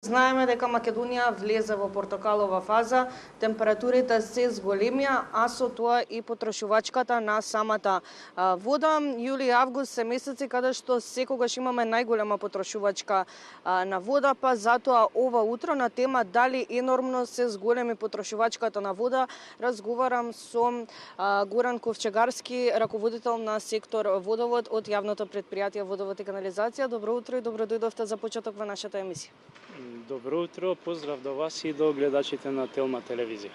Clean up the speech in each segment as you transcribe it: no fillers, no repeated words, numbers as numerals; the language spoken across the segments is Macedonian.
Знаеме дека Македонија влезе во портокалова фаза, температурите се зголемија, а со тоа и потрошувачката на самата вода. Јули и август се месеци каде што секогаш имаме најголема потрошувачка на вода, па затоа ова утро на тема дали енормно се зголеми потрошувачката на вода, разговарам со Горан Ковчегарски, раководител на сектор водовод од јавното претпријатие Водовод и канализација. Добро утро и добро дојдовте за почеток во нашата емисија. Добро утро, поздрав до вас и до гледачите на Телма телевизија.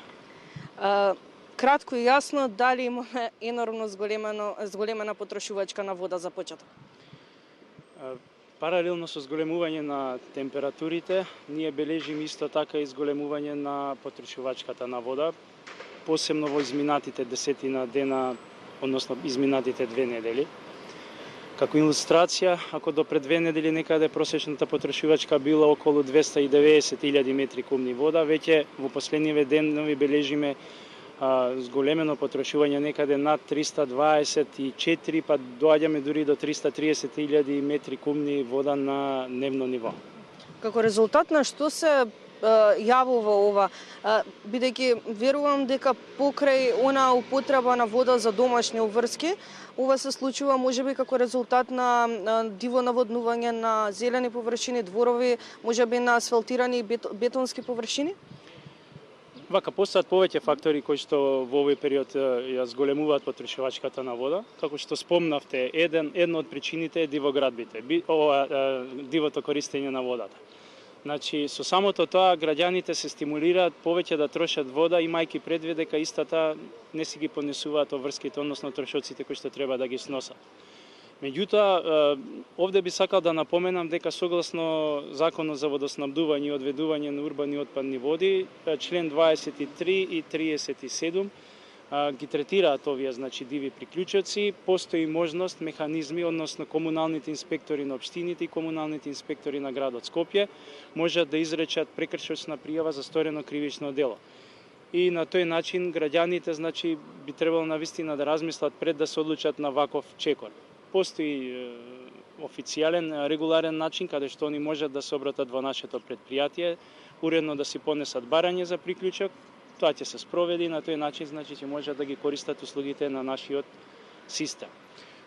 Кратко и јасно, дали имаме енормно зголемена потрошувачка на вода за почеток? Паралелно со зголемување на температурите, ние бележиме исто така и зголемување на потрошувачката на вода, посебно во изминатите 10 дена, односно изминатите 2 недели. Како илустрација, ако до пред 2 недели некаде просечната потрошувачка била околу 290.000 метри кубни вода, веќе во последниве денови бележиме зголемено потрошување некаде над 324, па доаѓаме дури до 330.000 метри кубни вода на дневно ниво. Како резултат на што се јавува ова, бидејќи верувам дека покрај она употреба на вода за домашни обврски, ова се случува можеби како резултат на диво наводнување на зелени површини, дворови, можеби на асфалтирани бетонски површини? Вака, постојат повеќе фактори кои што во овој период ја зголемуваат потрошувачката на вода. Како што спомнавте, една од причините е дивоградбите, дивото користење на водата. Значи, со самото тоа, граѓаните се стимулираат повеќе да трошат вода, имајќи предвид дека истата не си ги понесуваат обврските, односно трошоците кои што треба да ги сносат. Меѓутоа, овде би сакал да напоменам дека согласно Законот за водоснабдување и одведување на урбани отпадни води, член 23 и 37 ги третираат овие, значи, диви приклучоци, постои можност, механизми, односно комуналните инспектори на општините и комуналните инспектори на градот Скопје можат да изречат прекршочна пријава за сторено кривично дело. И на тој начин граѓаните, значи, би требало навистина да размислат пред да се одлучат на ваков чекор. Постои официјален, регуларен начин каде што они можат да се обратат во нашето претпријатие, уредно да си понесат барање за приклучок. Тоа ќе се спроведи и на тој начин, значи, ќе можат да ги користат услугите на нашиот систем.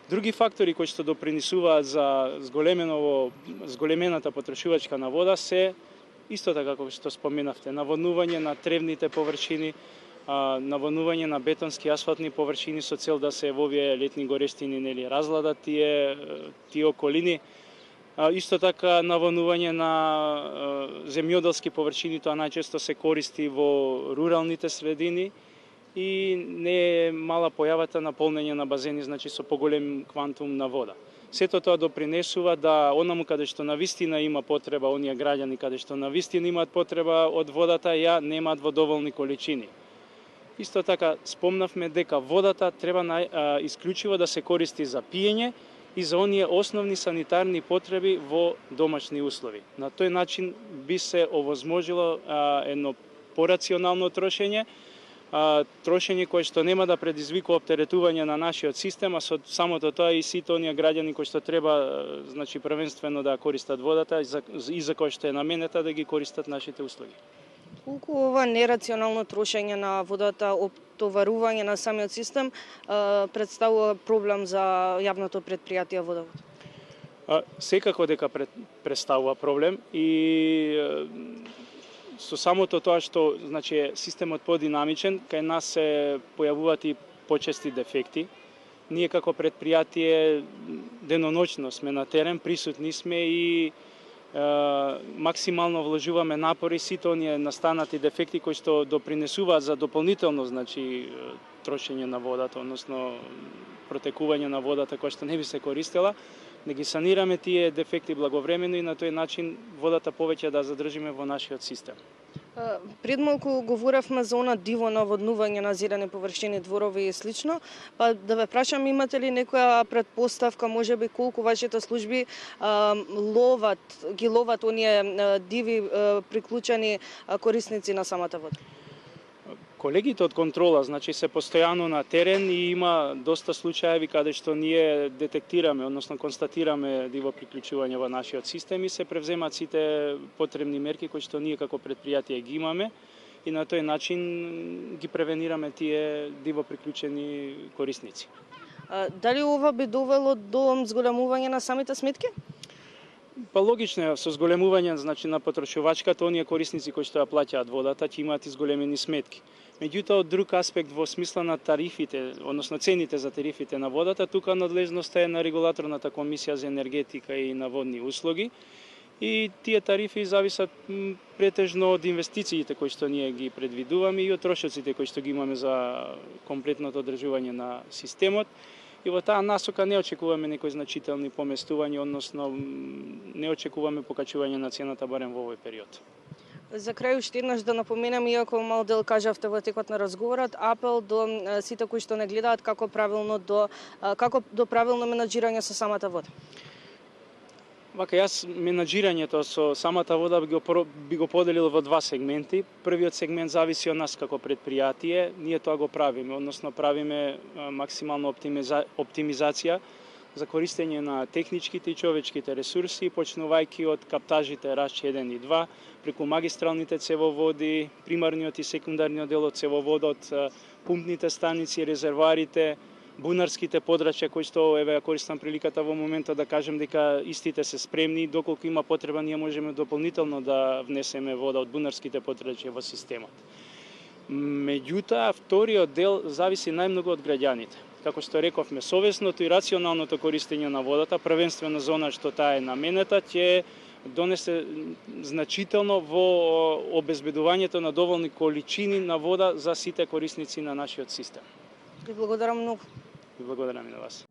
Други фактори кои што допринесуваат за зголемената потрошувачка на вода се исто така како што споменавте, наводнување на тревните површини, наводнување на бетонски асфалтни површини со цел да се во овие летни горестини разладат тие околини. Исто така наводнување на земјоделски површини, тоа најчесто се користи во руралните средини и не е мала појавата на полнење на базени, значи со поголем квантум на вода. Сето тоа допринесува да онаму каде што навистина има потреба, оние граѓани каде што навистина имаат потреба од водата, ја немаат во доволни количини. Исто така спомнавме дека водата треба исклучиво да се користи за пиење и за оние основни санитарни потреби во домашни услови. На тој начин би се овозможило едно порационално трошење, трошење кое што нема да предизвикува оптеретување на нашиот систем, а со самото тоа и сите оние граѓани кои што треба, значи, првенствено да користат водата и за кои што е наменета да ги користат нашите услуги. Колку ова нерационално трошење на водата, оптоварување на самиот систем представува проблем за јавното претпријатие Водовод? Секако дека представува проблем и со самото тоа што, значи, системот подинамичен, кај нас се појавуваат и почести дефекти. Ние како претпријатие деноноќно сме на терен, присутни сме и максимално вложуваме напори сите оние настанати дефекти кои што допринесуваат за дополнително, значи, трошење на водата, односно протекување на водата која што не би се користела, да ги санираме тие дефекти благовремено и на тој начин водата повеќе да задржиме во нашиот систем. Пред малку говоревме за она диво наводнување на зелени површини, дворови и слично, па да ве прашам, имате ли некоја предпоставка, можеби колку вашите служби ги ловат оние диви приклучени корисници на самата вода? Колегите од контрола, значи се постојано на терен и има доста случаеви каде што ние детектираме, односно констатираме диво приклучување во нашиот систем и се превземаат сите потребни мерки кои што ние како предпријатие ги имаме и на тој начин ги превенираме тие диво приклучени корисници. Дали ова би довело до зголемување на самите сметки? Па логично е, со зголемување значи на потрошувачката, оние корисници кои што ја плаќаат водата ќе имаат изголемени сметки. Меѓутоа, од друг аспект во смисла на тарифите, односно цените за тарифите на водата, тука надлежноста е на регулаторната комисија за енергетика и на водни услуги. И тие тарифи зависат претежно од инвестициите кои што ние ги предвидуваме и од трошоците кои што ги имаме за комплетното одржување на системот. И во таа насока не очекуваме некои значителни поместувања, односно не очекуваме покачување на цената барем во овој период. За крај уште еднаш да напоменам, иако мал дел кажавте во текот на разговорот, апел до сите кои што не гледаат како до правилно менаџирање со самата вода. Вака, јас менаџирањето со самата вода би го поделил во два сегменти. Првиот сегмент зависи од нас како предпријатие. Ние тоа го правиме, односно правиме максимална оптимизација за користење на техничките и човечките ресурси, почнувајќи од каптажите Раш 1 и 2, преку магистралните цевоводи, примарниот и секундарниот дел од цевоводот, пумпните станици, резервоарите, бунарските подрачја кои што ја користам приликата во моментот да кажем дека истите се спремни, доколку има потреба ние можеме дополнително да внесеме вода од бунарските подрачја во системот. Меѓутоа, вториот дел зависи најмногу од граѓаните. Како што рековме, совесното и рационалното користење на водата, првенствено за она што таа е наменета, ќе донесе значително во обезбедувањето на доволни количини на вода за сите корисници на нашиот систем. Ви благодарам многу. И благодарам и на вас.